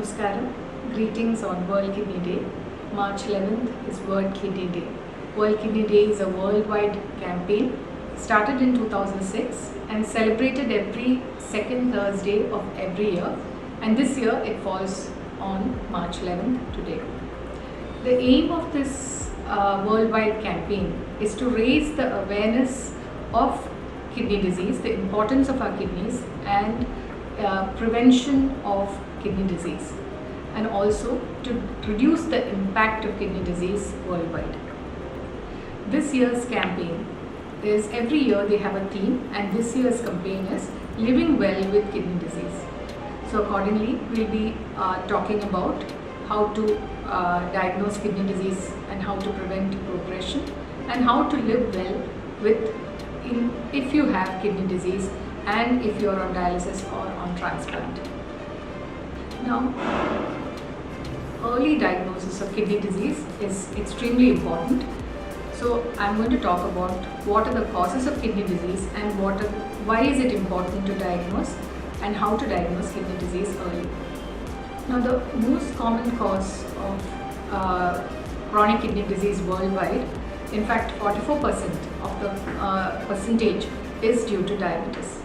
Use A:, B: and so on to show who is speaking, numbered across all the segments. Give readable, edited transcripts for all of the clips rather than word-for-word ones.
A: Namaskaram. Greetings on World Kidney Day. March 11th is World Kidney Day. World Kidney Day is a worldwide campaign started in 2006 and celebrated every second Thursday of every year, and this year it falls on March 11th today. The aim of this worldwide campaign is to raise the awareness of kidney disease, the importance of our kidneys, and prevention of kidney disease, and also to reduce the impact of kidney disease worldwide. This year's campaign is, every year they have a theme, and this year's campaign is Living Well with Kidney Disease. So accordingly, we'll be talking about how to diagnose kidney disease and how to prevent progression, and how to live well with if you have kidney disease and if you are on dialysis or on transplant. Now, early diagnosis of kidney disease is extremely important. So I'm going to talk about what are the causes of kidney disease and why is it important to diagnose and how to diagnose kidney disease early. Now, the most common cause of chronic kidney disease worldwide, in fact 44% of the percentage is due to diabetes.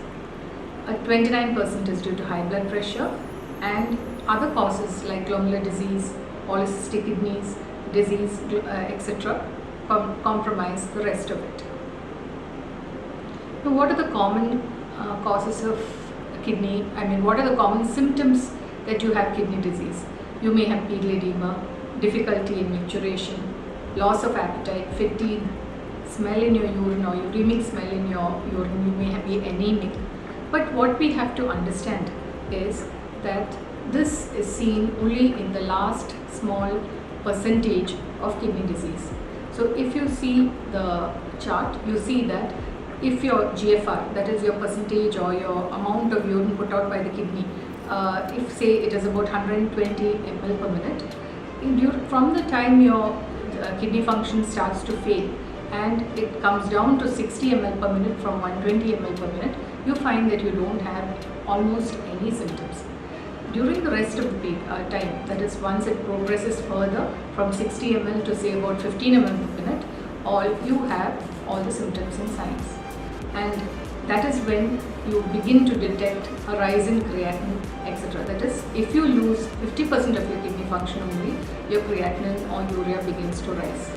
A: 29% is due to high blood pressure, and other causes like glomerular disease, polycystic kidneys disease, etc. compromise the rest of it. Now, what are the common causes of what are the common symptoms that you have kidney disease? You may have pedal edema, difficulty in micturition, loss of appetite, fatigue, smell in your urine or uremic smell in your urine. You may be anemic. But what we have to understand is that this is seen only in the last small percentage of kidney disease. So if you see the chart, you see that if your GFR, that is your percentage or your amount of urine put out by the kidney, if say it is about 120 ml per minute, from the time your kidney function starts to fail and it comes down to 60 ml per minute from 120 ml per minute, you find that you don't have almost any symptoms. During the rest of the time, that is once it progresses further from 60 ml to say about 15 ml per minute, you have all the symptoms and signs. And that is when you begin to detect a rise in creatinine, etc. That is, if you lose 50% of your kidney function only, your creatinine or urea begins to rise.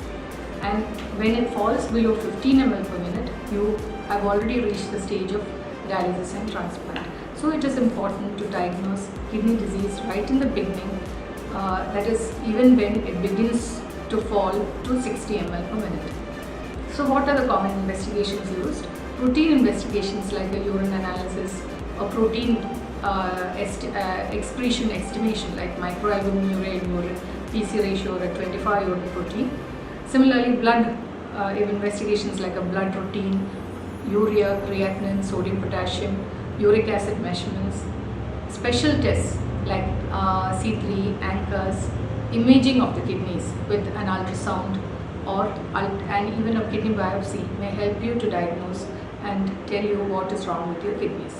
A: And when it falls below 15 ml per minute, you have already reached the stage of dialysis and transplant. So it is important to diagnose kidney disease right in the beginning, that is even when it begins to fall to 60 ml per minute. So what are the common investigations used? Routine investigations like a urine analysis, a protein excretion estimation like microalbuminuria in urine, PC ratio or a 25 urine protein. Similarly, blood investigations like a blood routine, urea, creatinine, sodium, potassium, uric acid measurements, special tests like C3, ANCAS, imaging of the kidneys with an ultrasound and even a kidney biopsy may help you to diagnose and tell you what is wrong with your kidneys.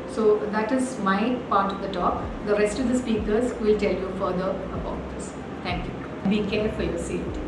A: So that is my part of the talk. The rest of the speakers will tell you further about this. Thank you. Be careful for your safety.